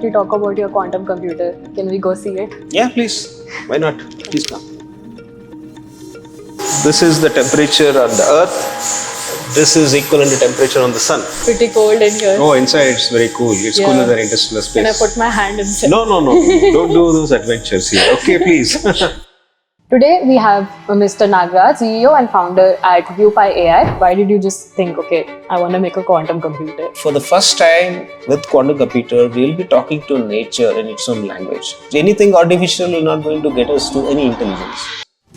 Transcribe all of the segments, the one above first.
To talk about your quantum computer. Can we go see it? Yeah, please. Why not? Please come. This is the temperature on the Earth. This is equivalent to temperature on the Sun. Pretty cold in here. Oh, inside it's very cool. It's cooler than interstellar space. Can I put my hand inside? No. Don't do those adventures here. Okay, please. Today we have Mr. Nagaraj, CEO and founder at QpiAI. Why did you just think, okay, I want to make a quantum computer? For the first time with quantum computer, we'll be talking to nature in its own language. Anything artificial is not going to get us to any intelligence.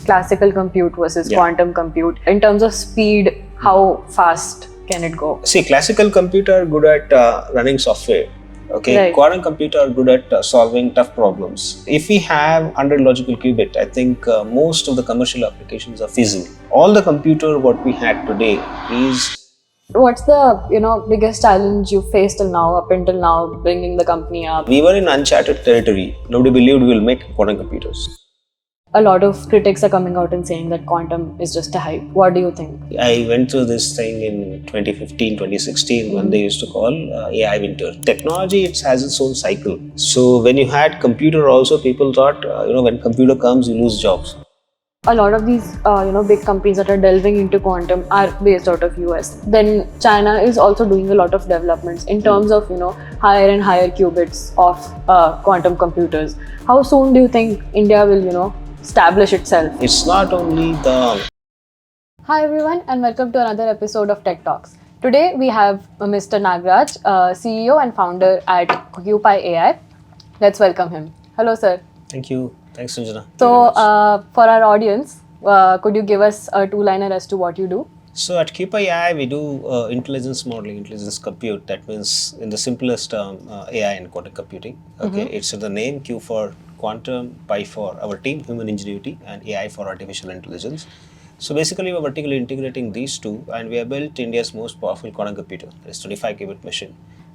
Classical compute versus quantum compute. In terms of speed, how fast can it go? See, classical computer are good at running software. Okay, Right. Quantum computer are good at solving tough problems. If we have 100 logical qubit, I think most of the commercial applications are feasible. All the computer what we had today is. What's the biggest challenge you faced till now, up until now, bringing the company up? We were in uncharted territory. Nobody believed we will make quantum computers. A lot of critics are coming out and saying that quantum is just a hype. What do you think? I went through this thing in 2015, 2016 when they used to call AI winter. Technology, it has its own cycle. So when you had computer also, people thought, when computer comes, you lose jobs. A lot of these, big companies that are delving into quantum are based out of US. Then China is also doing a lot of developments in terms of, higher and higher qubits of quantum computers. How soon do you think India will, establish itself? It's not only the. Hi everyone and welcome to another episode of Tech Talks. Today we have Mr. Nagaraj, CEO and founder at QpiAI. Let's welcome him. Hello sir. Thank you. Thanks, Sanjana. So for our audience, could you give us a two-liner as to what you do? So at QpiAI, we do intelligence modeling, intelligence compute. That means, in the simplest term, AI and quantum computing. Okay, It's in the name. Q for quantum, Pi for our team, human ingenuity, and AI for artificial intelligence. So basically, we're vertically integrating these two, and we have built India's most powerful quantum computer. It's 25 qubit machine.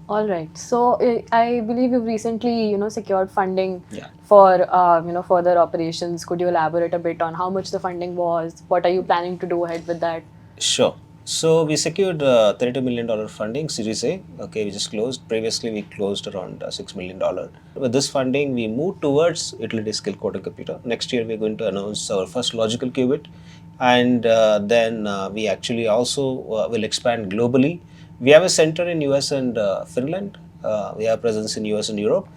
All right. So I believe you've recently, secured funding Yeah. for, further operations. Could you elaborate a bit on how much the funding was? What are you planning to do ahead with that? Sure. So we secured $32 million funding, Series A. Okay, we just closed. Previously, we closed around $6 million. With this funding, we moved towards utility scale quantum computer. Next year, we're going to announce our first logical qubit, and then we actually also will expand globally. We have a center in US and Finland. We have presence in US and Europe.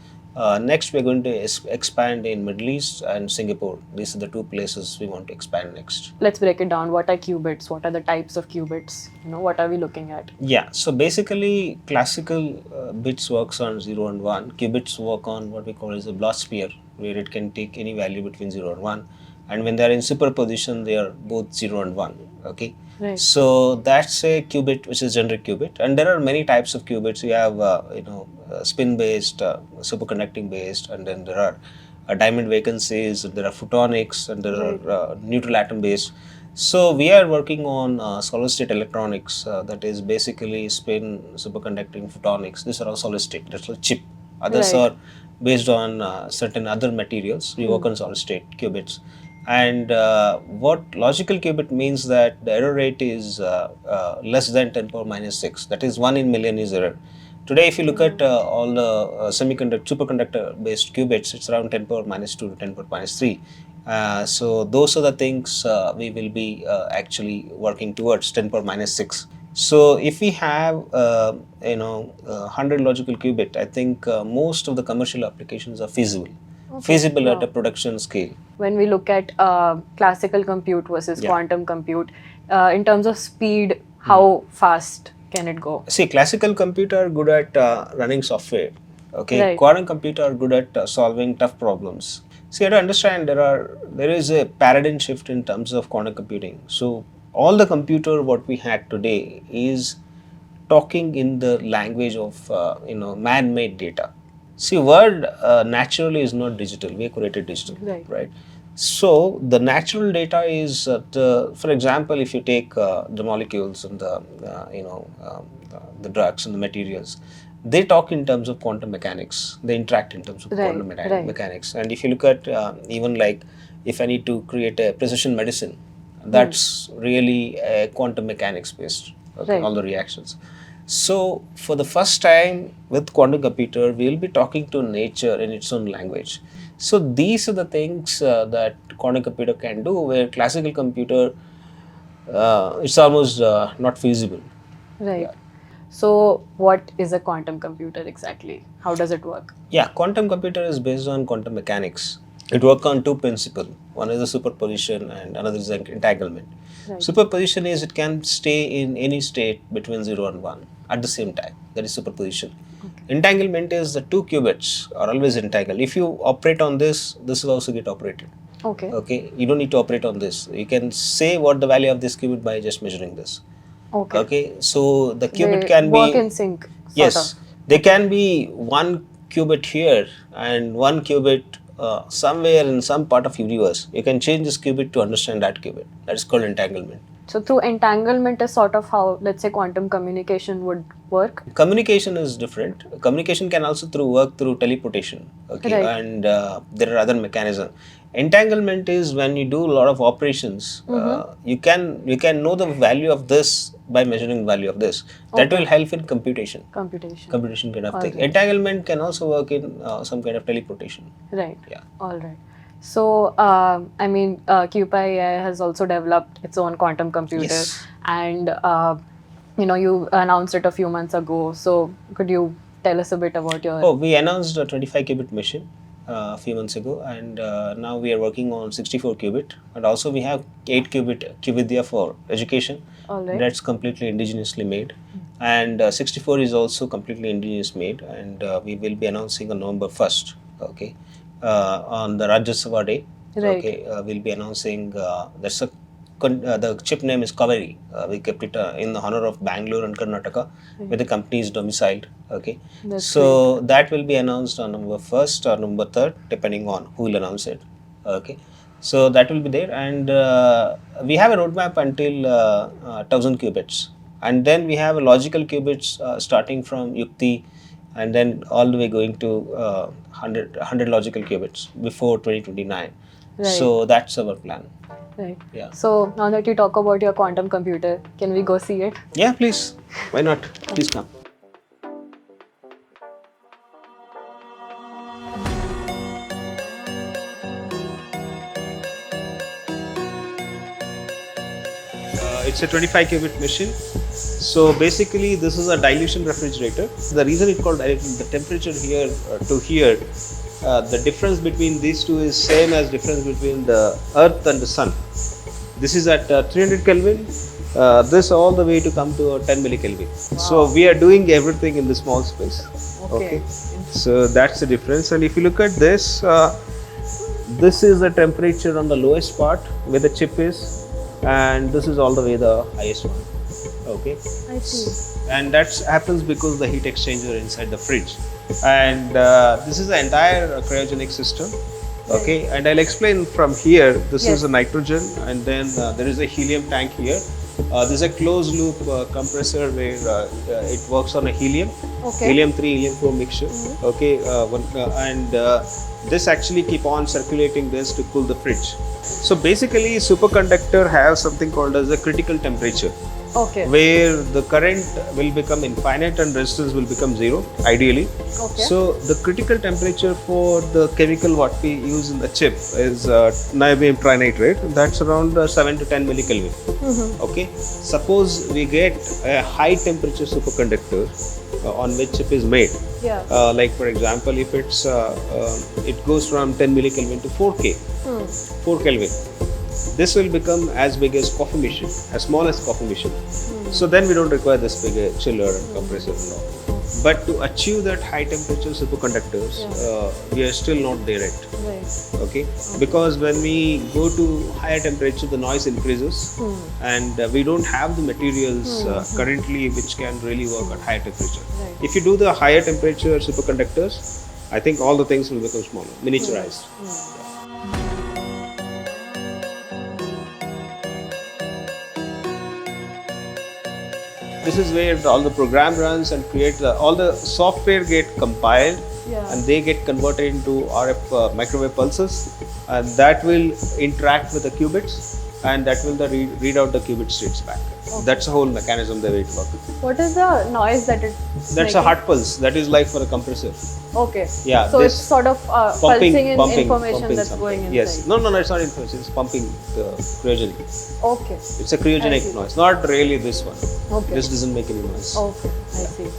Next, we're going to expand in Middle East and Singapore. These are the two places we want to expand next. Let's break it down. What are qubits? What are the types of qubits? What are we looking at? Yeah, so basically classical bits works on 0 and 1. Qubits work on what we call as a blot sphere, where it can take any value between 0 and 1. And when they're in superposition, they are both 0 and 1. Okay. Right. So that's a qubit, which is generic qubit. And there are many types of qubits. You have, spin-based, superconducting-based, and then there are diamond vacancies, and there are photonics, and there are neutral atom-based. So we are working on solid-state electronics, that is basically spin, superconducting, photonics. These are all solid-state. That's a chip. Others are based on certain other materials. We work on solid-state qubits. And what logical qubit means that the error rate is less than 10 power minus 6. That is 1 in million is error. Today, if you look at all the superconductor based qubits, it's around 10 power minus 2 to 10 power minus 3. So those are the things we will be actually working towards, 10 power minus 6. So if we have 100 logical qubit, I think most of the commercial applications are feasible. Feasible at a production scale. When we look at classical compute versus quantum compute, in terms of speed, how fast can it go? See, classical computer are good at running software. Okay, Right. Quantum computer are good at solving tough problems. See, you have to understand there is a paradigm shift in terms of quantum computing. So all the computer what we had today is talking in the language of man-made data. See, word naturally is not digital. We created digital, right? So the natural data is, for example, if you take the molecules and the drugs and the materials, they talk in terms of quantum mechanics. They interact in terms of quantum mechanics. And if you look at even like if I need to create a precision medicine, that's really quantum mechanics based. Okay, all the reactions. So for the first time with quantum computer, we will be talking to nature in its own language. So these are the things that quantum computer can do, where classical computer it's almost not feasible. Right. So, what is a quantum computer exactly? How does it work? Yeah, quantum computer is based on quantum mechanics. It works on two principles. One is the superposition and another is entanglement. Right. Superposition is it can stay in any state between 0 and 1 at the same time. That is superposition. Entanglement is the two qubits are always entangled. If you operate on this, this will also get operated. Okay. Okay, you don't need to operate on this. You can say what the value of this qubit by just measuring this. Okay. Okay, so the qubit They can work be in sync. yes, they can be one qubit here and one qubit somewhere in some part of universe. You can change this qubit to understand that qubit. That is called entanglement. So, through entanglement is sort of how, let's say, quantum communication would work. Communication is different. Communication can also work through teleportation. Okay, Right. and there are other mechanisms. Entanglement is when you do a lot of operations. You can know the value of this by measuring value of this. That will help in computation. Computation kind of thing. Alright. Entanglement can also work in some kind of teleportation. Right. Yeah. All right. So, QpiAI has also developed its own quantum computer, Yes. and you announced it a few months ago. So, could you tell us a bit about your? Oh, we announced a 25 qubit machine a few months ago, and now we are working on 64 qubit, and also we have 8 qubit QviDya for education. All right. That's completely indigenously made, and 64 is also completely indigenous made, and we will be announcing on November 1st. Okay, on the Rajya Sabha day. Right. Okay, we'll be announcing the chip name is Kavi. We kept it in the honor of Bengaluru and Karnataka, where the company is domiciled. Okay, That's so that will be announced on November 1st or November 3rd, depending on who will announce it. Okay, so that will be there, and we have a roadmap until 1000 qubits, and then we have a logical qubits starting from Yukti, and then all the way going to 100 logical qubits before 2029. Right. So that's our plan. Right. Yeah. So, now that you talk about your quantum computer, can we go see it? Yeah, please. Why not? Please come. It's a 25 qubit machine. So basically, this is a dilution refrigerator. The reason it's called dilution, the temperature here to here, the difference between these two is same as difference between the Earth and the Sun. This is at 300 Kelvin. This all the way to come to 10 millikelvin. Wow. So we are doing everything in the small space. Okay. So that's the difference. And if you look at this, this is the temperature on the lowest part where the chip is, and this is all the way the highest one. Okay. I see. And that happens because the heat exchanger inside the fridge. And this is the entire cryogenic system. Okay, and I'll explain from here. This is a nitrogen, and then there is a helium tank here. This is a closed loop compressor where it works on a helium, helium 3, helium 4 mixture. Okay, this actually keep on circulating this to cool the fridge. So basically, superconductor has something called as a critical temperature. Okay. Where the current will become infinite and resistance will become zero, ideally. Okay. So the critical temperature for the chemical what we use in the chip is niobium trinitrate. That's around 7 to 10 millikelvin. Okay. Suppose we get a high temperature superconductor on which chip is made. Yeah. Like for example, if it's it goes from 10 millikelvin to 4K, 4 Kelvin. This will become as big as coffee machine, as small as coffee machine. So then we don't require this big chiller and compressor and all. But to achieve that high temperature superconductors, we are still not there yet. Right. Okay, because when we go to higher temperature, the noise increases, and we don't have the materials currently which can really work at higher temperature. Right. If you do the higher temperature superconductors, I think all the things will become smaller, miniaturized. This is where all the program runs and create all the software get compiled, and they get converted into RF microwave pulses, and that will interact with the qubits, and that will read out the qubit states back. That's the whole mechanism the way it works. What is the noise that it's That's making? a heart pulse. That is like for a compressor. Okay. Yeah. So it's sort of pulsing in information pumping that's something. going inside. Yes. No, it's not information. It's pumping the cryogenic. Okay. It's a cryogenic noise. Not really this one. Okay. This doesn't make any noise. Okay, I see.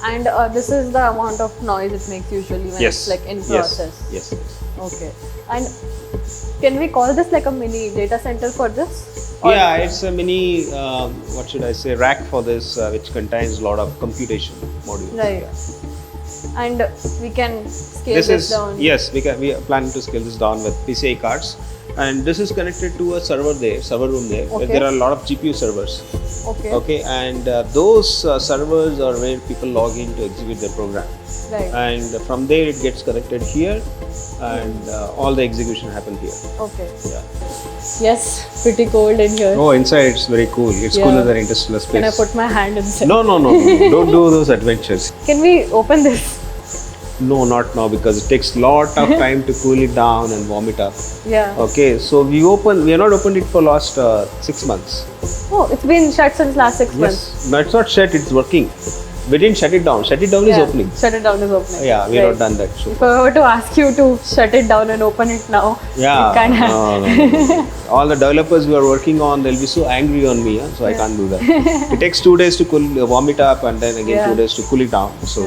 And this is the amount of noise it makes usually when it's like in process. Yes. Okay. And can we call this like a mini data center for this? Or Yeah, it's a mini, what should I say, rack for this, which contains a lot of computation modules. Right. Yeah. And we can scale this down. Yes, we are planning to scale this down with PCI cards. And this is connected to a server room there. Okay. There are a lot of GPU servers. Okay. And those servers are where people log in to execute their program. Right. And from there it gets connected here, and all the execution happen here. Okay. Yeah. Yes, pretty cold in here. Oh, inside it's very cool. It's cooler than interstellar space. Can I put my hand inside? No. Don't do those adventures. Can we open this? No, not now, because it takes lot of time to cool it down and warm it up. Yeah. Okay, so we have not opened it for last 6 months. Oh, it's been shut since last 6 months. Yes, no, it's not shut, it's working. We didn't shut it down. Shut it down is opening. Shut it down is opening. Yeah, we have not done that. So if I were to ask you to shut it down and open it now, yeah, you can't have. No. All the developers we are working on, they'll be so angry on me, so I can't do that. It takes 2 days to warm it up, and then again 2 days to cool it down. So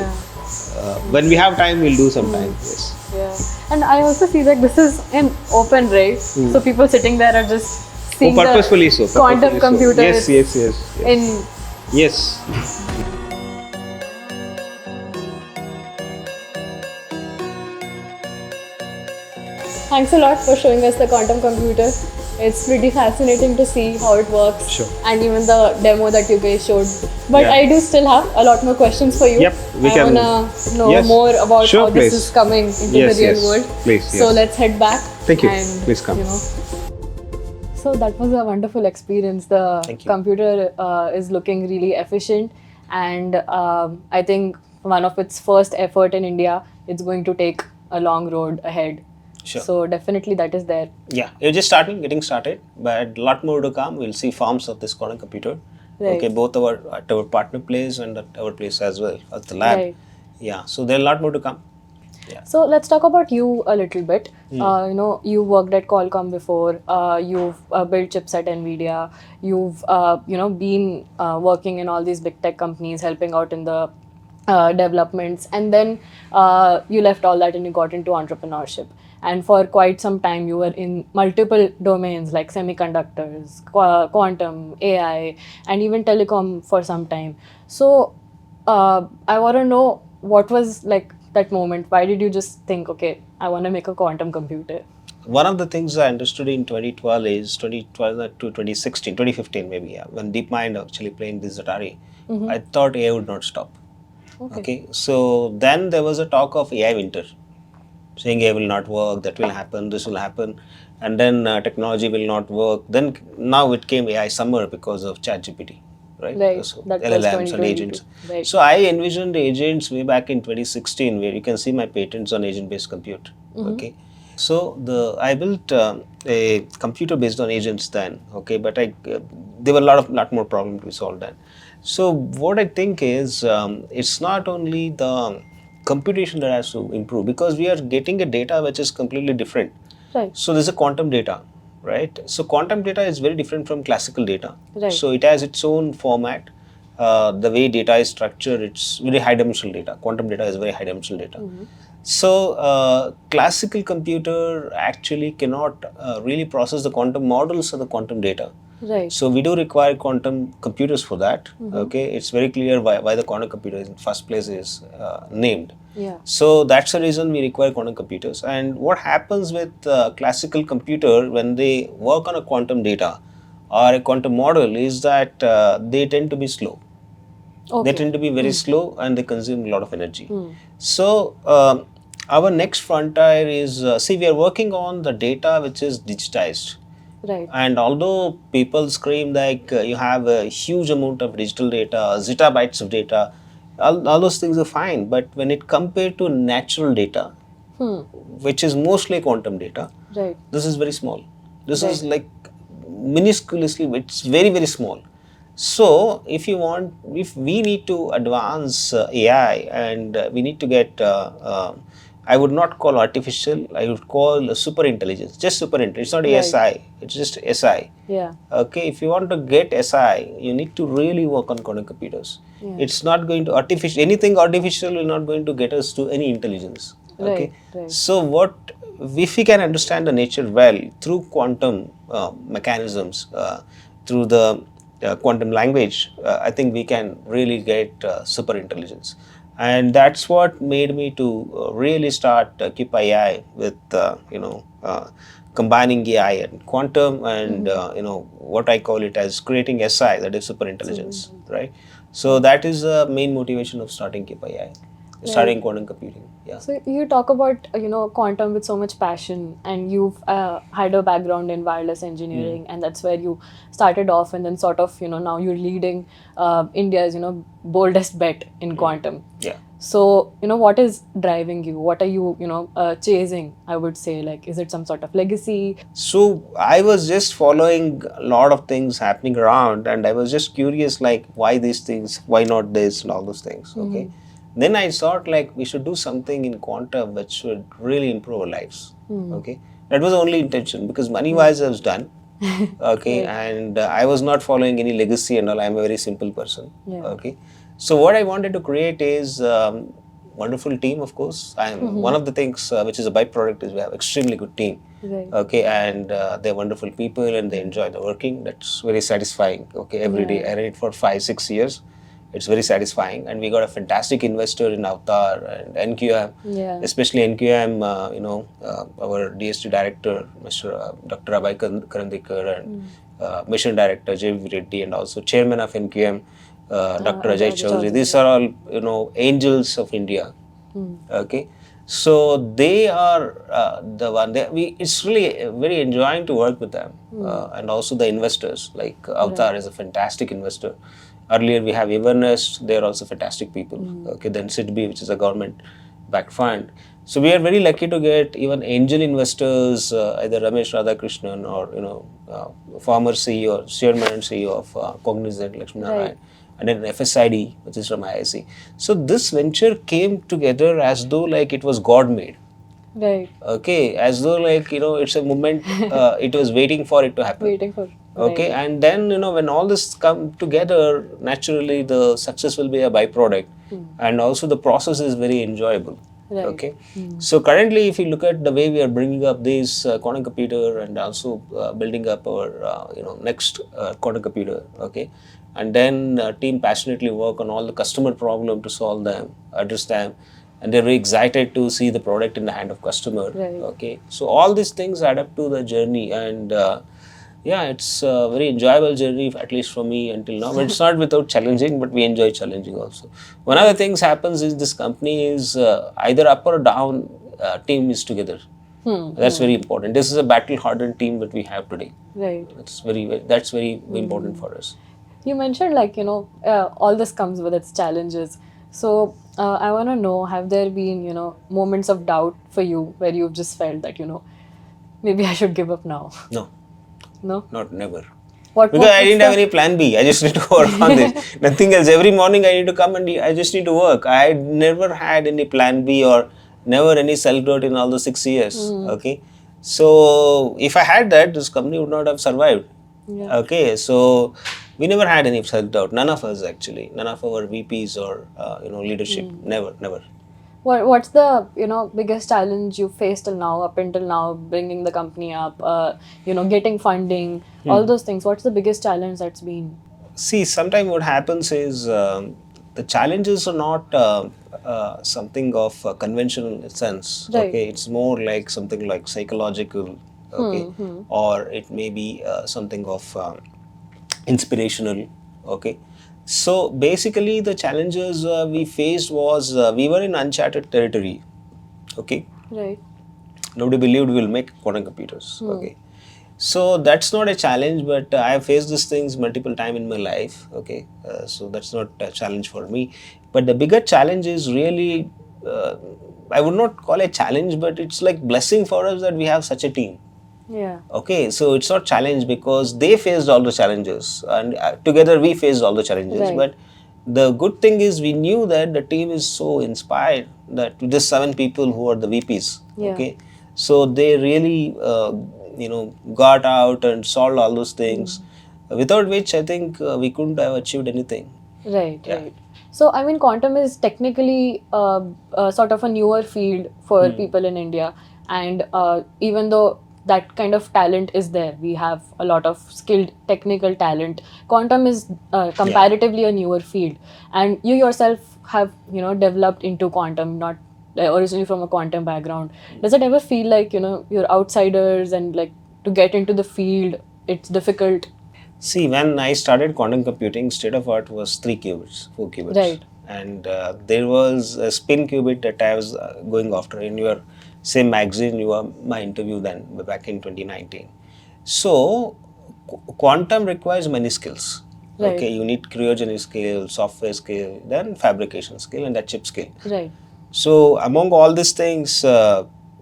when we have time, we'll do some time. Yes. Yeah. And I also see that this is in open, right? So people sitting there are just seeing purposefully the so. quantum computer. Yes. In Yes. Thanks a lot for showing us the quantum computer. It's pretty fascinating to see how it works. Sure. And even the demo that you guys showed. But Yeah. I do still have a lot more questions for you. Yep, we I can- wanna know Yes. more about Sure, how this please. is coming into Yes, the real yes. world. Please, So yes. let's head back. Thank you. And, Please come. So that was a wonderful experience. The Thank you. computer is looking really efficient, and I think one of its first effort in India. It's going to take a long road ahead. Sure. So definitely that is there. Yeah, you're just getting started, but a lot more to come. We'll see farms of this quantum computer. Right. Okay, both at our partner place and at our place as well, at the lab. Right. Yeah, so there are a lot more to come. Yeah. So let's talk about you a little bit. You worked at Qualcomm before. You've built chips at Nvidia. You've been working in all these big tech companies, helping out in the developments, and then you left all that and you got into entrepreneurship. And for quite some time, you were in multiple domains like semiconductors, quantum, AI, and even telecom for some time. So I want to know what was like that moment. Why did you just think, okay, I want to make a quantum computer? One of the things I understood in 2012 is 2012 to 2016, 2015 maybe, yeah, when DeepMind actually playing this Atari, I thought AI would not stop. Okay, so then there was a talk of AI winter, saying AI will not work, that will happen, this will happen, and then technology will not work. Then now it came AI summer because of ChatGPT, right? So That was LLMs and 2022. agents. Right. So I envisioned agents way back in 2016, where you can see my patents on agent-based compute. Okay, so I built a computer based on agents then. Okay, but there were a lot more problems to be solved then. So what I think is it's not only the computation that has to improve, because we are getting a data which is completely different. Right. So there's a quantum data, right? So quantum data is very different from classical data. Right. So it has its own format. The way data is structured, it's very high dimensional data. Quantum data is very high dimensional data. So classical computer actually cannot really process the quantum models of the quantum data. Right. So we do require quantum computers for that. Okay, it's very clear why the quantum computer in the first place is named. Yeah. So that's the reason we require quantum computers. And what happens with classical computer when they work on a quantum data or a quantum model is that they tend to be slow. Okay. They tend to be very slow and they consume a lot of energy. So our next frontier is, we are working on the data which is digitized. Right. And although people scream like you have a huge amount of digital data, zettabytes of data, all those things are fine. But when it compared to natural data, which is mostly quantum data, Right. this is very small. This is like minusculously, it's very, very small. So if we need to advance AI, and we need to get, I would not call artificial, I would call super intelligence, just super intelligence. It's not ASI, it's just SI. Yeah. Okay, if you want to get SI, you need to really work on quantum computers. Yeah. It's not going to anything artificial will not going to get us to any intelligence. Okay, Right. so if we can understand the nature well through quantum mechanisms, through the quantum language, I think we can really get super intelligence. And that's what made me to really start QpiAI with combining AI and quantum, and what I call it as creating SI, that is super intelligence, right? So that is the main motivation of starting QpiAI, starting quantum computing. Yeah. So you talk about quantum with so much passion, and you've had a background in wireless engineering, and that's where you started off, and then sort of now you're leading India's boldest bet in quantum. Yeah. So what is driving you? What are you chasing? I would say, like, is it some sort of legacy? So I was just following a lot of things happening around, and I was just curious, like, why these things, why not this, and all those things. Okay. Then I thought, like, we should do something in quantum which should really improve our lives. Okay, that was the only intention, because money wise I was done. Okay, and I was not following any legacy and all. I'm a very simple person. Okay, so what I wanted to create is wonderful team. Of course, one of the things which is a byproduct is we have extremely good team. Right. Okay, and they're wonderful people, and they enjoy the working. That's very satisfying. Okay, every day I read it for 5-6 years. It's very satisfying, and we got a fantastic investor in Avatar and NQM, especially NQM. Our DST director, Mr. Dr. Abhay Karandikar, and mission director J.V. Reddy, and also chairman of NQM, Dr. Ajay Chaudhary. These are all angels of India. Okay, so they are the one. It's really very enjoying to work with them, and also the investors. Like Avatar is a fantastic investor. Earlier we have Evernest, they are also fantastic people. Okay, then SIDBI, which is a government-backed fund. So we are very lucky to get even angel investors, either Ramesh Radhakrishnan or former CEO, chairman and CEO of Cognizant, Lakshmi Narayan, and then FSID, which is from IIC. So this venture came together as though like it was God made. Right. Okay, as though like it's a moment. It was waiting for it to happen. Okay, and then when all this come together, naturally the success will be a byproduct, and also the process is very enjoyable. Right. Okay, so currently if you look at the way we are bringing up this quantum computer, and also building up our next quantum computer. Okay, and then team passionately work on all the customer problem to solve them, address them, and they're very excited to see the product in the hand of customer. Right. Okay, so all these things add up to the journey, and it's a very enjoyable journey, at least for me until now. But it's not without challenging, but we enjoy challenging also. One of the things happens is this company is either up or down, team is together. That's very important. This is a battle-hardened team that we have today. Right. That's very important for us. You mentioned all this comes with its challenges. So I want to know, have there been moments of doubt for you where you've just felt that maybe I should give up now? No, not never. Because I didn't have any plan B. I just need to work on this. Nothing else. Every morning I need to come and I just need to work. I never had any plan B or never any self-doubt in all the 6 years. Okay, so if I had that, this company would not have survived. Okay, so we never had any self-doubt. None of us actually. None of our VPs or leadership. Never. What's the biggest challenge you faced till now, up until now, bringing the company up, getting funding, all those things? What's the biggest challenge that's been? See, sometimes what happens is the challenges are not something of a conventional sense. Right. Okay, it's more like something like psychological. Okay, or it may be something of inspirational. Okay. So basically the challenges we faced was we were in uncharted territory. Okay. Right. Nobody believed we will make quantum computers. Okay. So that's not a challenge, but I have faced these things multiple times in my life. Okay. So that's not a challenge for me. But the bigger challenge is really, I would not call it a challenge, but it's like blessing for us that we have such a team. Yeah. Okay, so it's not challenge because they faced all the challenges, and together we faced all the challenges. Right. But the good thing is we knew that the team is so inspired that just 7 people who are the VPs. Yeah. Okay, so they really got out and solved all those things. Without which I think we couldn't have achieved anything. Right, Yeah. right. So, I mean, quantum is technically sort of a newer field for people in India. And even though that kind of talent is there, we have a lot of skilled technical talent. Quantum is comparatively a newer field. And you yourself have, developed into quantum, not originally from a quantum background. Does it ever feel like, you're outsiders and like to get into the field, it's difficult? See, when I started quantum computing, state of art was 3 qubits, 4 qubits. Right. And there was a spin qubit that I was going after. In your same magazine, you were my interview then, back in 2019. So, quantum requires many skills. Right. Okay, you need cryogenic skill, software skill, then fabrication skill, and that chip skill. Right. So, among all these things,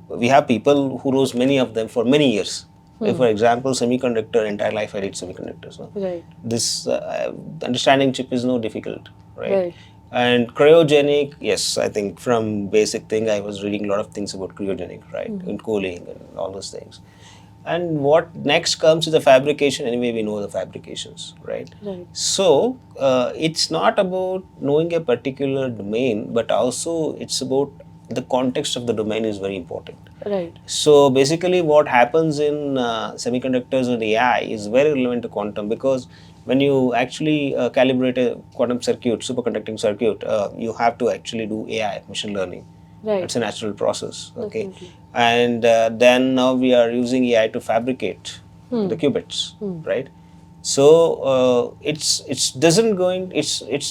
we have people who knows many of them for many years. Like for example, semiconductor, entire life I did semiconductors. No? Right. This understanding chip is no difficult, right? Right. And cryogenic, yes, I think from basic thing I was reading a lot of things about cryogenic, right? And cooling and all those things. And what next comes is the fabrication. Anyway, we know the fabrications, right? Right. So it's not about knowing a particular domain, but also it's about the context of the domain is very important. Right. So basically what happens in semiconductors and AI is very relevant to quantum, because when you actually calibrate a quantum circuit, superconducting circuit, you have to actually do AI, machine learning. Right. It's a natural process, okay? Definitely. And then now we are using AI to fabricate the qubits, right? So it's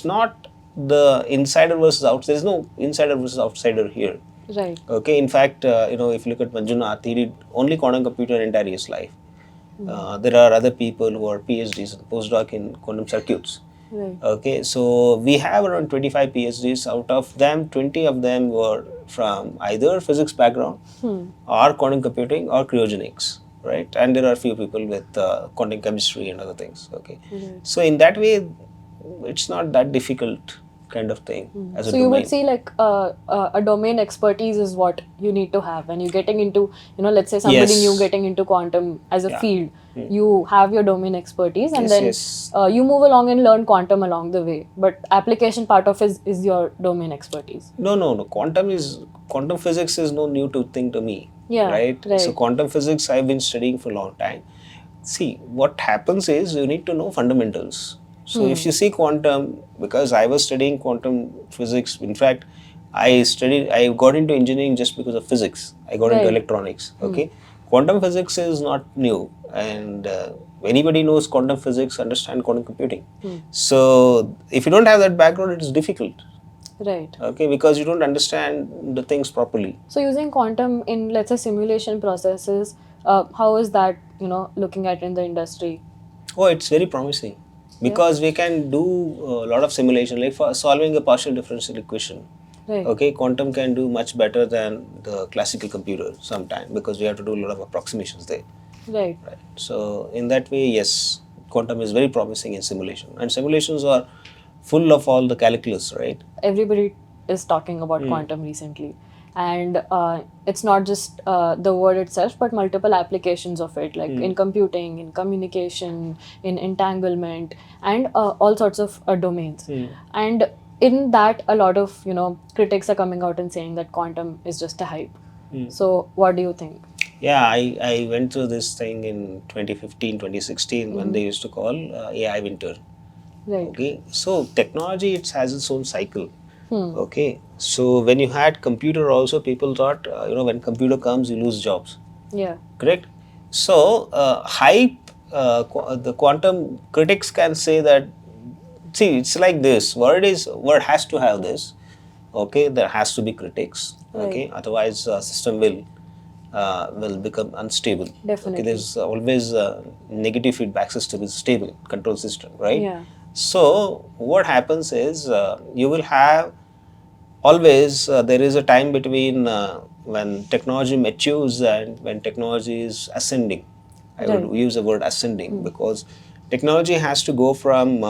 not the insider versus outsider. There's no insider versus outsider here. Right. Okay, in fact, if you look at Manjunath, he did only quantum computer entire his life. There are other people who are PhDs and postdoc in quantum circuits. Right. Okay, so we have around 25 PhDs. Out of them, 20 of them were from either physics background or quantum computing or cryogenics, right? And there are a few people with quantum chemistry and other things. Okay, so in that way, it's not that difficult kind of thing as a So domain. you would see like a domain expertise is what you need to have when you're getting into, let's say somebody Yes. new getting into quantum as a Yeah. field. You have your domain expertise and Yes, then yes. you move along and learn quantum along the way. But application part of is your domain expertise. No. Quantum physics is no new thing to me. Yeah, Right? right. So quantum physics I've been studying for a long time. See, what happens is you need to know fundamentals. So if you see quantum, because I was studying quantum physics, in fact, I got into engineering just because of physics. I got into Right. electronics. Okay, quantum physics is not new, and anybody knows quantum physics, understand quantum computing. So if you don't have that background, it is difficult. Right. Okay, because you don't understand the things properly. So using quantum in, let's say, simulation processes, how is that, looking at in the industry? Oh, it's very promising, because we can do a lot of simulation, like for solving a partial differential equation. Right. Okay, quantum can do much better than the classical computer sometimes, because we have to do a lot of approximations there. Right. Right. So in that way, yes, quantum is very promising in simulation, and simulations are full of all the calculus, right? Everybody is talking about quantum recently, and it's not just the word itself but multiple applications of it, like in computing, in communication, in entanglement, and all sorts of domains. And in that, a lot of critics are coming out and saying that quantum is just a hype. So what do you think? Yeah, I went through this thing in 2015, 2016 when they used to call AI winter. Right. Okay, so technology, it has its own cycle. Okay, so when you had computer also, people thought when computer comes you lose jobs, Yeah. correct? So hype, the quantum critics can say that, see, it's like this, word has to have this. Okay, there has to be critics. Okay, otherwise system will become unstable. Definitely. Okay, there's always negative feedback system is stable control system, right? Yeah. So what happens is you will have always there is a time between when technology matures and when technology is ascending. I would use the word ascending because technology has to go from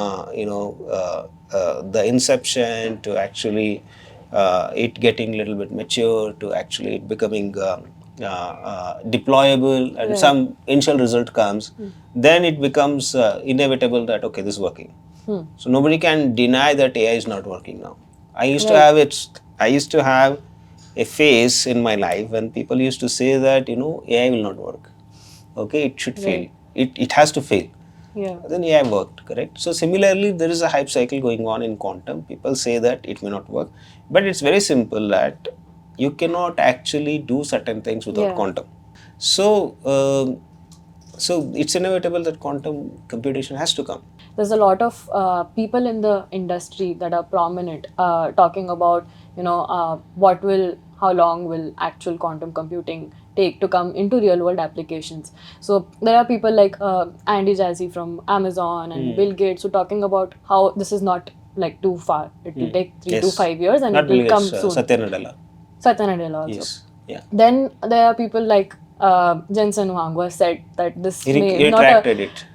the inception to actually it getting a little bit mature to actually it becoming deployable, and some initial result comes, then it becomes inevitable that okay, this is working. So nobody can deny that AI is not working now. I used to have it. I used to have a phase in my life when people used to say that AI will not work. Okay, it should fail. It has to fail. Yeah. Then AI worked, correct? So similarly, there is a hype cycle going on in quantum. People say that it may not work, but it's very simple that you cannot actually do certain things without quantum. So, so it's inevitable that quantum computation has to come. There's a lot of people in the industry that are prominent talking about how long will actual quantum computing take to come into real world applications. So there are people like Andy Jassy from Amazon and Bill Gates who talking about how this is not like too far. It will take 3 to 5 years and not it will come Gates, soon. Satya Nadella. Satya Nadella also. Yes. Yeah. Then there are people like Jensen Huang who has said that this He may retracted it.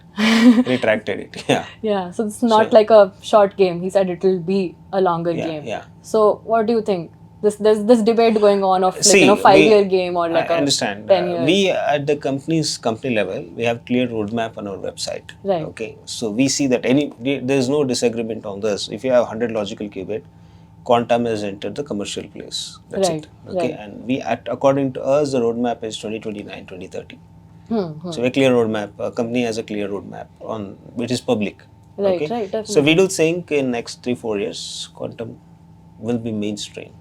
Retracted it. Yeah. Yeah, so it's not like a short game. He said it will be a longer game. Yeah. So what do you think? There's this debate going on of like, See, 5-year game or like I understand. 10 years. We at the company level, we have clear roadmap on our website. Right. Okay. So we see that there is no disagreement on this. If you have 100 logical qubit, quantum has entered the commercial place. That's it. Okay. And according to us, the roadmap is 2029, 2030. So a clear roadmap. A company has a clear roadmap on which is public. Right. Okay? Definitely. So we do think in next 3-4 years, quantum will be mainstream.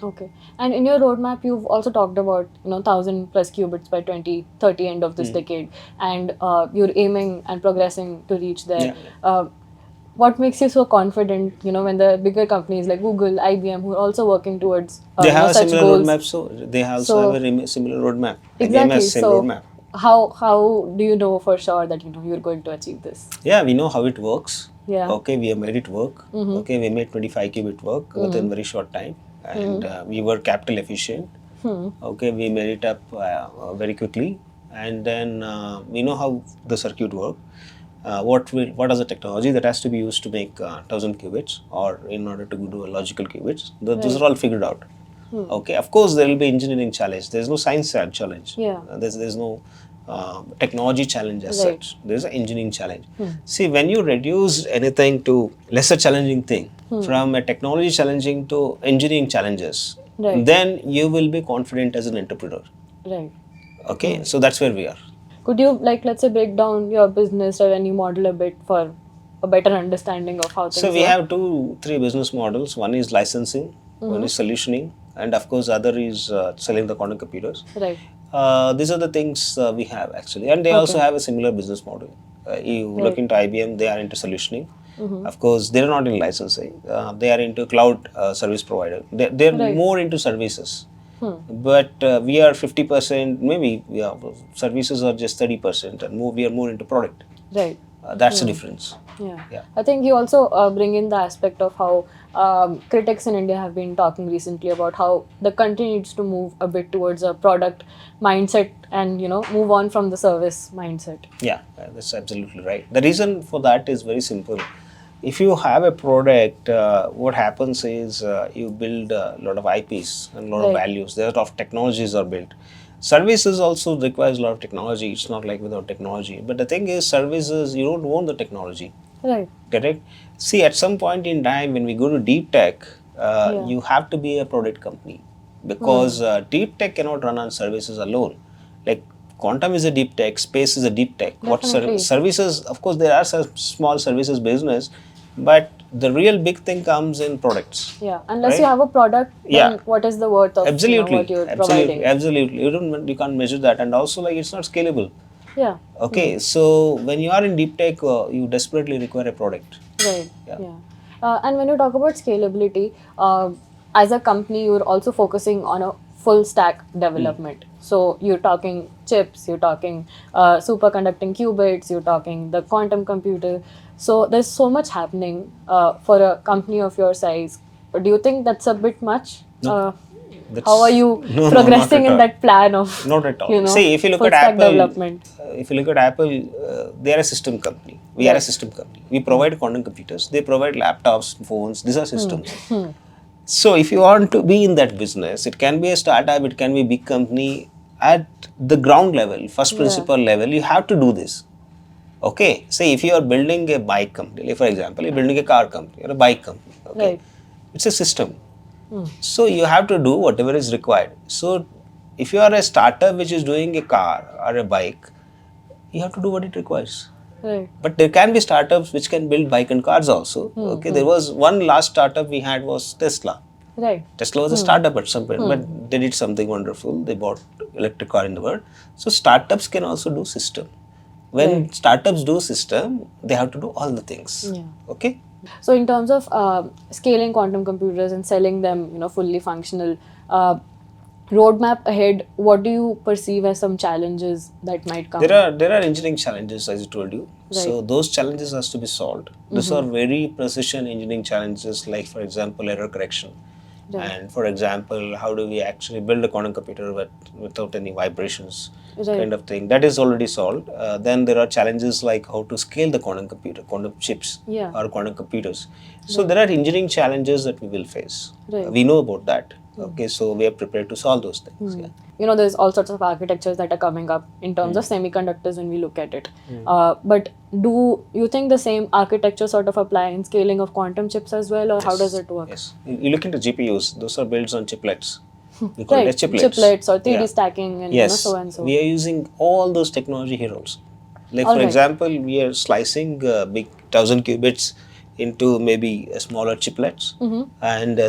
Okay. And in your roadmap, you've also talked about 1,000 plus qubits by 2030 end of this decade, and you're aiming and progressing to reach there. What makes you so confident? When the bigger companies like Google, IBM, who are also working towards they have a such similar goals. roadmap. So they also have a similar roadmap. Exactly. Has same roadmap. How do you know for sure that you're going to achieve this? Yeah, we know how it works. Yeah. Okay, we have made it work. Okay, we made 25 qubit work within very short time, and we were capital efficient. Okay, we made it up very quickly, and then we know how the circuit works. What is the technology that has to be used to make 1,000 qubits, or in order to do a logical qubits? Those are all figured out. Okay, of course there will be engineering challenge. There's no science challenge. Yeah. There's no technology challenge as such. There's an engineering challenge. See, when you reduce anything to lesser challenging thing, from a technology challenging to engineering challenges, then you will be confident as an entrepreneur. Right. Okay, so that's where we are. Could you let's say break down your business revenue model a bit for a better understanding of how things So we work? have 2-3 business models. One is licensing, one is solutioning, and of course other is selling the quantum computers. Right. These are the things we have actually, and they also have a similar business model. You look into IBM, they are into solutioning. Of course, they are not in licensing. They are into cloud service provider. They're more into services. But we are 50%, maybe services are just 30%, and we are more into product. Right. That's the difference. Yeah. I think you also bring in the aspect of how critics in India have been talking recently about how the country needs to move a bit towards a product mindset and move on from the service mindset. Yeah, that's absolutely right. The reason for that is very simple. If you have a product, what happens is you build a lot of IPs and a lot of values. There are a lot of technologies are built. Services also requires a lot of technology. It's not like without technology. But the thing is, services, you don't own the technology. Right. Correct? See, at some point in time, when we go to deep tech, you have to be a product company, because deep tech cannot run on services alone. Like quantum is a deep tech, space is a deep tech. What services? Of course, there are some small services business, but the real big thing comes in products. Yeah, unless you have a product, then what is the worth of what you're providing? Absolutely. You can't measure that, and also like it's not scalable. Yeah. Okay, so when you are in deep tech, you desperately require a product. Right. Yeah. And when you talk about scalability, as a company, you're also focusing on a full stack development. So you're talking chips, you're talking superconducting qubits, you're talking the quantum computer. So there's so much happening for a company of your size. Do you think that's a bit much? No. How are you No, progressing not at in all. that plan of, Not at all. you know, See, if you look full at stack Apple, development? they are a system company. We are a Right. system company. We provide quantum computers. They provide laptops, phones. These are systems. So if you want to be in that business, it can be a startup, it can be a big company. At the ground level, first principle level, you have to do this. Okay. Say if you are building a bike company, like for example, you're building a car company or a bike company. Okay. Right. It's a system. So you have to do whatever is required. So if you are a startup which is doing a car or a bike, you have to do what it requires. Right. But there can be startups which can build bike and cars also. Okay, there was one last startup we had was Tesla. Right. Tesla was a startup at some point, but they did something wonderful. They bought electric car in the world. So startups can also do system. When startups do system, they have to do all the things. Yeah. Okay. So in terms of scaling quantum computers and selling them, you know, fully functional, roadmap ahead, what do you perceive as some challenges that might come? There are engineering challenges, as I told you. So Right. those challenges has to be solved. Those are very precision engineering challenges, like for example error correction, Right. and for example how do we actually build a quantum computer without any vibrations, Right. kind of thing. That is already solved. Then there are challenges like how to scale the quantum computer, quantum chips, Yeah. or quantum computers. So there are engineering challenges that we will face. Right. We know about that. Okay, so we are prepared to solve those things. Yeah. You know, there's all sorts of architectures that are coming up in terms of semiconductors when we look at it. But do you think the same architecture sort of apply in scaling of quantum chips as well, or how does it work? Yes. You look into GPUs, those are built on chiplets. We call Right. it as chiplets. Chiplets or 3D Yeah. stacking and Yes. so and so. We are using all those technology here also. Like for Alright. example, we are slicing big 1000 qubits into maybe smaller chiplets, and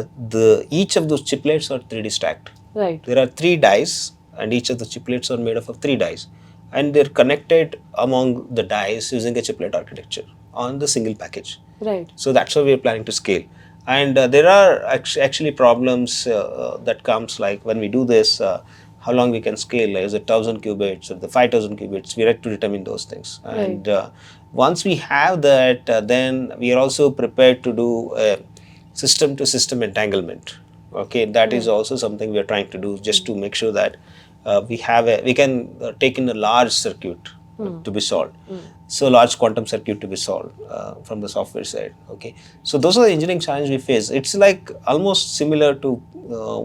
each of those chiplets are 3D stacked. Right. There are 3 dice, and each of the chiplets are made up of 3 dice, and they're connected among the dice using a chiplet architecture on the single package. Right. So that's how we are planning to scale. And there are actually problems that comes like when we do this, how long we can scale, like, is it 1000 qubits or the 5000 qubits? We have to determine those things. And once we have that, then we are also prepared to do system to system entanglement. Okay, that is also something we are trying to do just to make sure that we can take in a large circuit to be solved. So large quantum circuit to be solved from the software side. Okay, so those are the engineering challenges we face. It's like almost similar to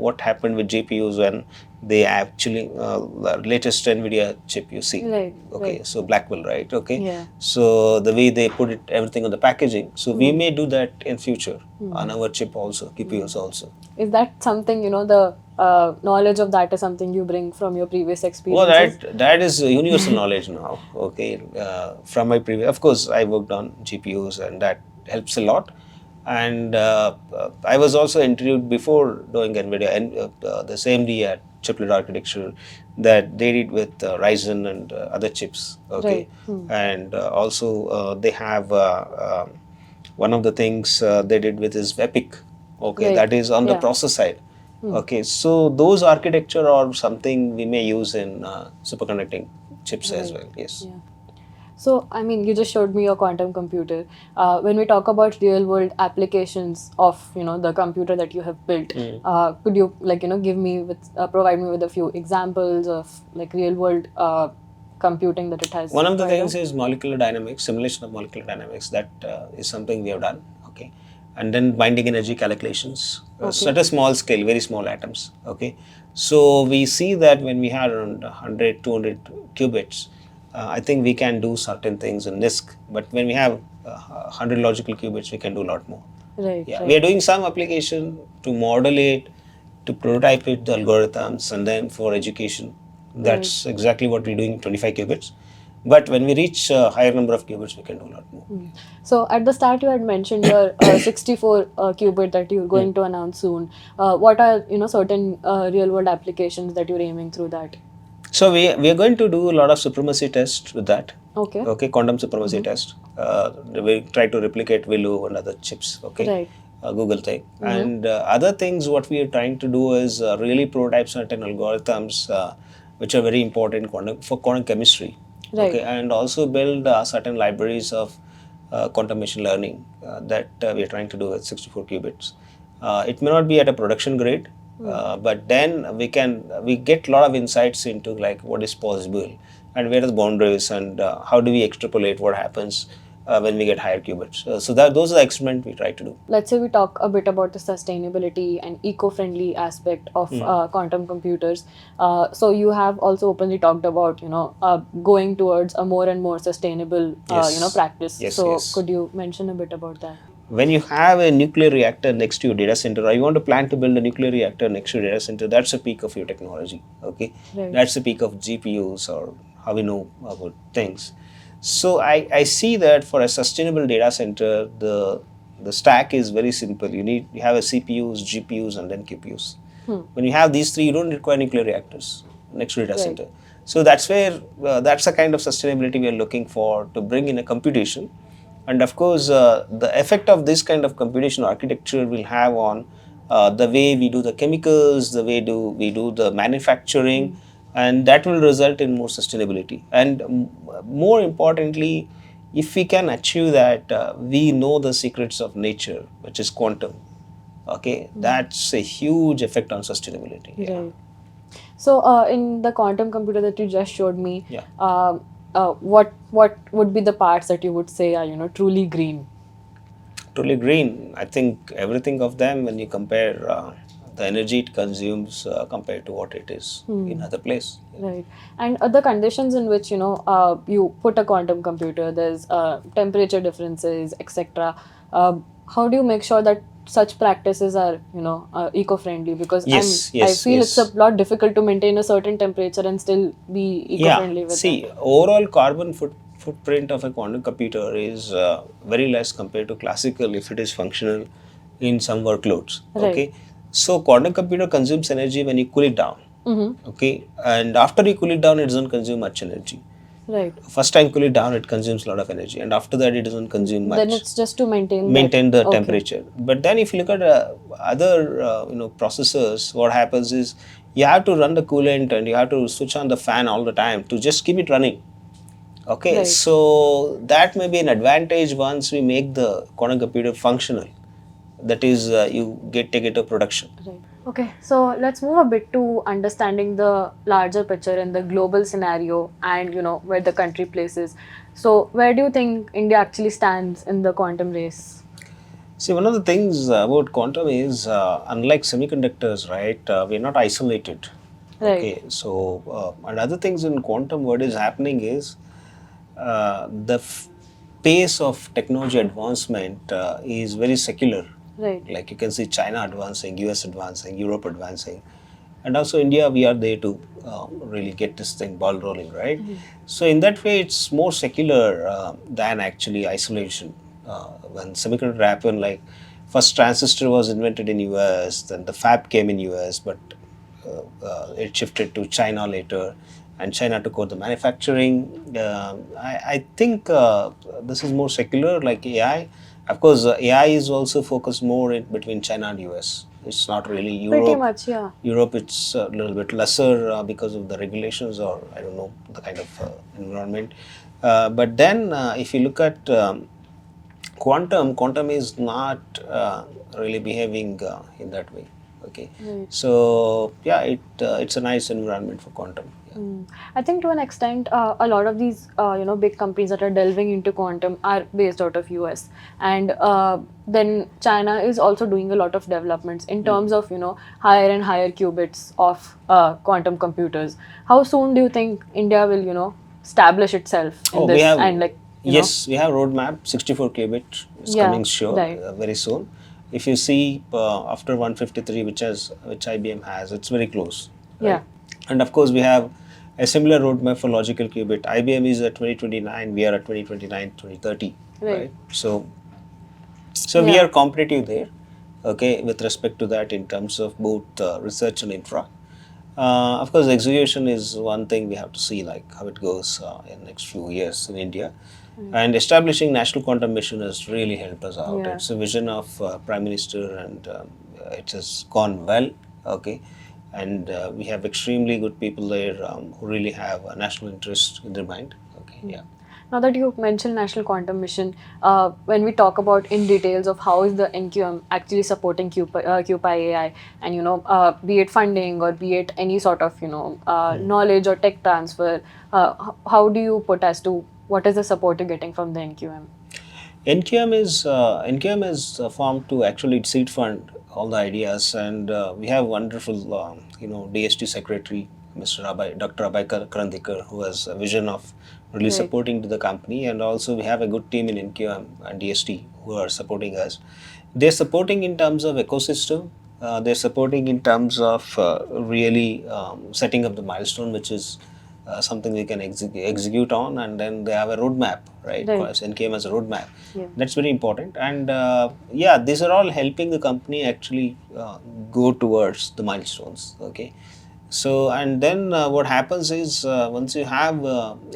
what happened with GPUs when they actually the latest NVIDIA chip you see. Right. Okay, Right. so Blackwell, right? Okay, Yeah. so the way they put it, everything on the packaging. So we may do that in future on our chip also, QPUs also. Is that something, you know, the knowledge of that is something you bring from your previous Well, experiences? that is universal knowledge now. Okay, from my previous, of course, I worked on GPUs, and that helps a lot. And I was also interviewed before doing NVIDIA and the same day at chiplet architecture that they did with Ryzen and other chips. Okay, and also they have one of the things they did with is EPIC. Okay, Right. that is on the Yeah. process side. Okay, so those architecture are something we may use in superconducting chips as well. Yes. Yeah. So, I mean, you just showed me your quantum computer. When we talk about real world applications of, you know, the computer that you have built, could you, like, you know, provide me with a few examples of like real world computing that it has? One of the tried things on? is molecular dynamics, simulation of molecular dynamics. That is something we have done. Okay, and then binding energy calculations, so at a small scale, very small atoms. Okay, so we see that when we have around 100, 200 qubits, I think we can do certain things in NISC. But when we have 100 logical qubits, we can do a lot more. Right. Yeah, Right. we are doing some application to model it, to prototype it, the algorithms, and then for education. That's exactly what we're doing, 25 qubits. But when we reach a higher number of qubits, we can do a lot more. So at the start you had mentioned your 64 qubit that you're going to announce soon. What are, you know, certain real world applications that you're aiming through that? So we are going to do a lot of supremacy tests with that. Okay. Okay, quantum supremacy test. We try to replicate Willow and other chips. Okay. Right. Google thing. And other things, what we are trying to do is really prototype certain algorithms which are very important for quantum chemistry. Right. Okay, and also build certain libraries of quantum machine learning that we are trying to do with 64 qubits. It may not be at a production grade, But then we get a lot of insights into like what is possible and where are the boundaries and how do we extrapolate what happens when we get higher qubits. So that those are the experiments we try to do. Let's say we talk a bit about the sustainability and eco-friendly aspect of quantum computers. So you have also openly talked about, going towards a more and more sustainable, Yes. practice. Yes, So yes. could you mention a bit about that? When you have a nuclear reactor next to your data center, or you want to plan to build a nuclear reactor next to your data center, that's the peak of your technology. Okay, Right. that's the peak of GPUs or how we know about things. So I see that for a sustainable data center, the stack is very simple. You have a CPUs, GPUs, and then QPUs. When you have these three, you don't require nuclear reactors next to data Right. center. So that's where that's the kind of sustainability we are looking for to bring in a computation. And of course, the effect of this kind of computation architecture will have on the way we do the chemicals, the way we do the manufacturing, and that will result in more sustainability. And more importantly, if we can achieve that, we know the secrets of nature, which is quantum. Okay, that's a huge effect on sustainability. Yeah. Right. So, in the quantum computer that you just showed me, Yeah. what would be the parts that you would say are truly green? Truly green. I think everything of them, when you compare the energy it consumes compared to what it is in other place. Right. And the conditions in which you put a quantum computer, there's temperature differences, etc. How do you make sure that such practices are eco-friendly? Because Yes, I yes, feel it's a yes. lot difficult to maintain a certain temperature and still be Yeah. eco-friendly with See, that. overall carbon footprint of a quantum computer is very less compared to classical if it is functional in some workloads. Right. Okay. So quantum computer consumes energy when you cool it down. Mm-hmm. Okay. And after you cool it down, it doesn't consume much energy. Right. First time cool it down, it consumes a lot of energy, and after that, it doesn't consume Then much. it's just to maintain Maintain the Okay. temperature. But then if you look at other processors, what happens is you have to run the coolant and you have to switch on the fan all the time to just keep it running. Okay, Right. so that may be an advantage once we make the quantum computer functional. That is, you take it to production. Right. Okay, so let's move a bit to understanding the larger picture in the global scenario and where the country places. So where do you think India actually stands in the quantum race? See, one of the things about quantum is, unlike semiconductors, right, we're not isolated. Right. Okay, so and other things in quantum, what is happening is the pace of technology advancement is very secular. Right. Like you can see China advancing, US advancing, Europe advancing, and also India, we are there to really get this thing ball rolling, right? So in that way, it's more secular than actually isolation. When semiconductor happened, like first transistor was invented in US, then the fab came in US, but it shifted to China later, and China took over the manufacturing. I think this is more secular, like AI. Of course, AI is also focused more in between China and US. It's not really Pretty Europe. much, yeah. Europe, it's a little bit lesser because of the regulations, or I don't know, the kind of environment. But then, if you look at quantum is not really behaving in that way. Okay, Right. so yeah, it's a nice environment for quantum. Yeah. I think to an extent, a lot of these big companies that are delving into quantum are based out of US, and then China is also doing a lot of developments in terms of higher and higher qubits of quantum computers. How soon do you think India will establish itself in Oh, we this have and yes, we have roadmap 64 qubit is Yeah, coming sure right. very soon. If you see after 153, which IBM has, it's very close. Right? Yeah. And of course, we have a similar roadmap for logical qubit. IBM is at 2029, we are at 2029, 2030. Right. So we Yeah. are competitive there, okay, with respect to that in terms of both research and infra. Of course, execution is one thing we have to see, like how it goes in next few years in India. And establishing National Quantum Mission has really helped us out. Yeah. It's a vision of Prime Minister, and it has gone well. Okay, and we have extremely good people there who really have a national interest in their mind. Okay, yeah. Now that you mentioned National Quantum Mission, when we talk about in details of how is the NQM actually supporting QpiAI, and be it funding or be it any sort of knowledge or tech transfer, how do you put as to what is the support you're getting from the NQM? NQM is formed to actually seed fund all the ideas, and we have wonderful DST secretary, Dr. Abhay Karandikar, who has a vision of really Right. supporting to the company, and also we have a good team in NQM and DST who are supporting us. They're supporting in terms of ecosystem. They're supporting in terms of really setting up the milestone, which is something we can execute on, and then they have a roadmap, right? Right. Because NKM has a roadmap. Yeah. That's very important, and yeah, these are all helping the company actually go towards the milestones. Okay, so and then what happens is once you have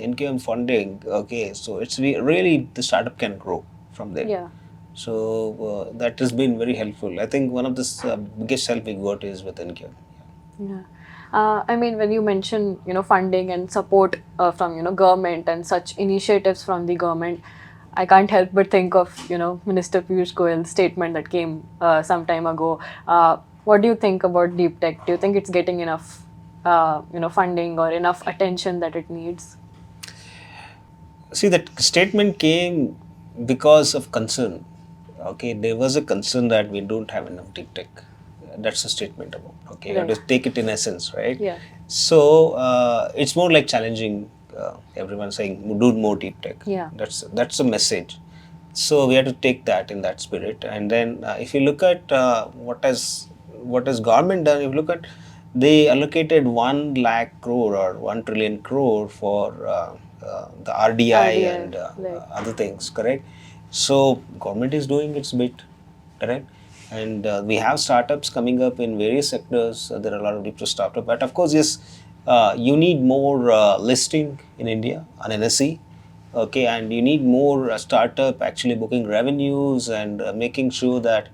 NKM funding, okay, so it's really the startup can grow from there. Yeah. So that has been very helpful. I think one of the biggest help we got is with NKM. Yeah. I mean, when you mention, funding and support from, government and such initiatives from the government, I can't help but think of, Minister Piyush Goyal's statement that came some time ago. What do you think about deep tech? Do you think it's getting enough, funding or enough attention that it needs? See, that statement came because of concern. Okay, there was a concern that we don't have enough deep tech. That's a statement about. Okay, you have to take it in essence, right? Yeah. So it's more like challenging everyone, saying do more deep tech. Yeah. That's a message. So we have to take that in that spirit. And then if you look at what has government done, if you look at, they allocated 1 lakh crore or 1 trillion crore for the RDI and right. other things, correct? So government is doing its bit, correct? And we have startups coming up in various sectors. There are a lot of deep startups, but of course, yes, you need more listing in India on NSE. Okay, and you need more startup actually booking revenues and making sure that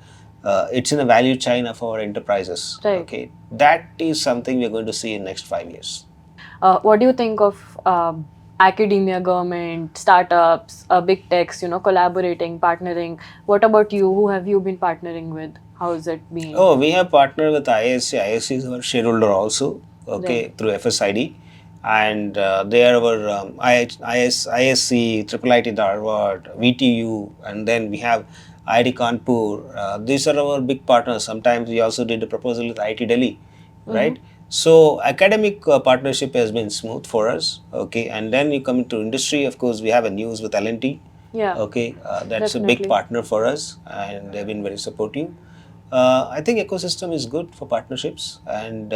it's in a value chain of our enterprises. Right. Okay, that is something we're going to see in next 5 years. What do you think of academia, government, startups, big techs, collaborating, partnering? What about you? Who have you been partnering with? How has it been? Oh, we have partnered with ISC. ISC is our shareholder also, okay, Right. through FSID. And they are our ISC, Triple IT Dharwad, VTU, and then we have IIT Kanpur. These are our big partners. Sometimes we also did a proposal with IIT Delhi, right? So academic partnership has been smooth for us, okay. And then you come into industry, of course, we have a news with L&T. Yeah. Okay, that's a Definitely. big partner for us, and they've been very supportive. I think ecosystem is good for partnerships, and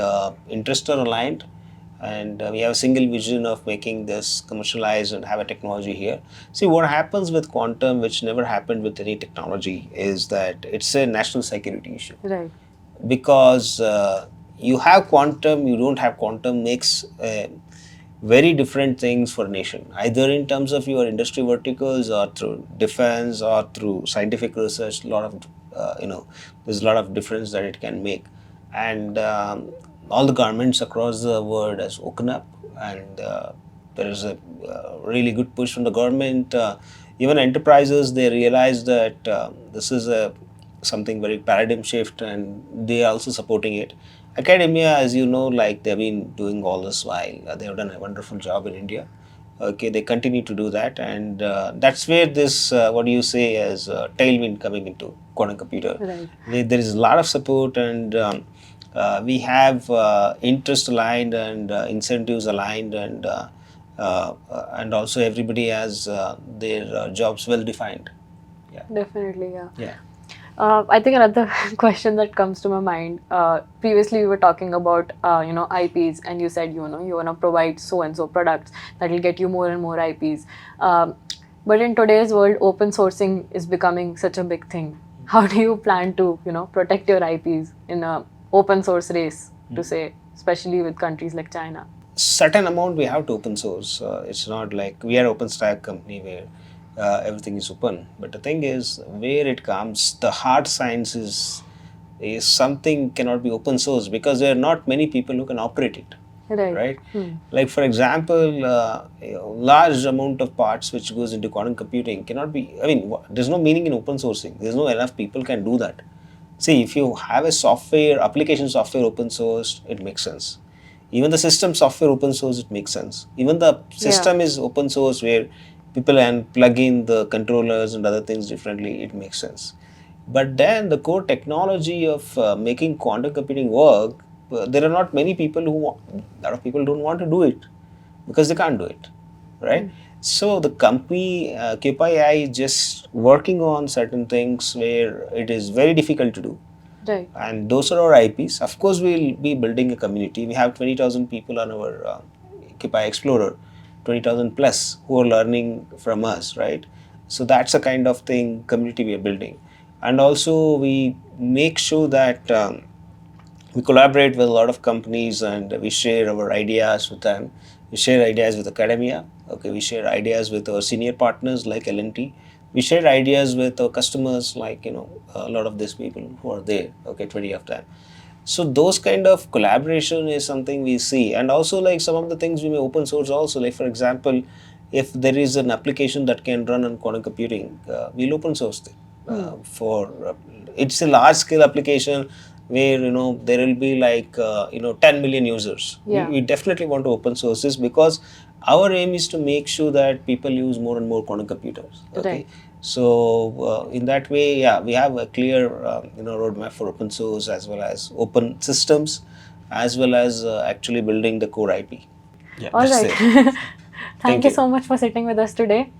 interests are aligned, and we have a single vision of making this commercialized and have a technology here. See, what happens with quantum, which never happened with any technology, is that it's a national security issue. Right. Because you have quantum, you don't have quantum, makes very different things for a nation, either in terms of your industry verticals or through defense or through scientific research. A lot of there's a lot of difference that it can make, and all the governments across the world has woken up, and there is a really good push from the government. Even enterprises, they realize that this is a something very paradigm shift, and they are also supporting it. Academia, as you know, like they've been doing all this while. They have done a wonderful job in India. Okay, they continue to do that, and that's where this what do you say as tailwind coming into quantum computer. Right. There is a lot of support, and we have interest aligned and incentives aligned, and also everybody has their jobs well defined. Yeah. Definitely, yeah. Yeah. I think another question that comes to my mind. Previously, we were talking about IPs, and you said you want to provide so and so products that will get you more and more IPs. But in today's world, open sourcing is becoming such a big thing. How do you plan to protect your IPs in a open source race, to say, especially with countries like China? Certain amount we have to open source. It's not like we are open stack company where everything is open. But the thing is, where it comes, the hard science is something cannot be open source because there are not many people who can operate it. right? Like for example, large amount of parts which goes into quantum computing cannot be, I mean, there's no meaning in open sourcing. There's no enough people can do that. See, if you have a software, application software open source, it makes sense. Even the system software open source, it makes sense. Even the system is open source where people can plug in the controllers and other things differently, it makes sense. But then the core technology of making quantum computing work, there are not many people who want, a lot of people don't want to do it because they can't do it, right? So the company QpiAI is just working on certain things where it is very difficult to do. Right. And those are our IPs. Of course, we'll be building a community. We have 20,000 people on our QpiAI Explorer, 20,000 plus who are learning from us, right? So that's a kind of thing, community we are building. And also we make sure that we collaborate with a lot of companies and we share our ideas with them. We share ideas with academia. Okay, we share ideas with our senior partners like L&T. We share ideas with our customers like, you know, a lot of these people who are there, okay, 20 of them. So those kind of collaboration is something we see. And also like some of the things we may open source also, like for example, if there is an application that can run on quantum computing, we'll open source it. It's a large scale application where, you know, there will be like, 10 million users. We definitely want to open source this because our aim is to make sure that people use more and more quantum computers. Okay. Right. So in that way, yeah, we have a clear, roadmap for open source as well as open systems, as well as actually building the core IP. Yeah, All that's right. it. Thank you so much for sitting with us today.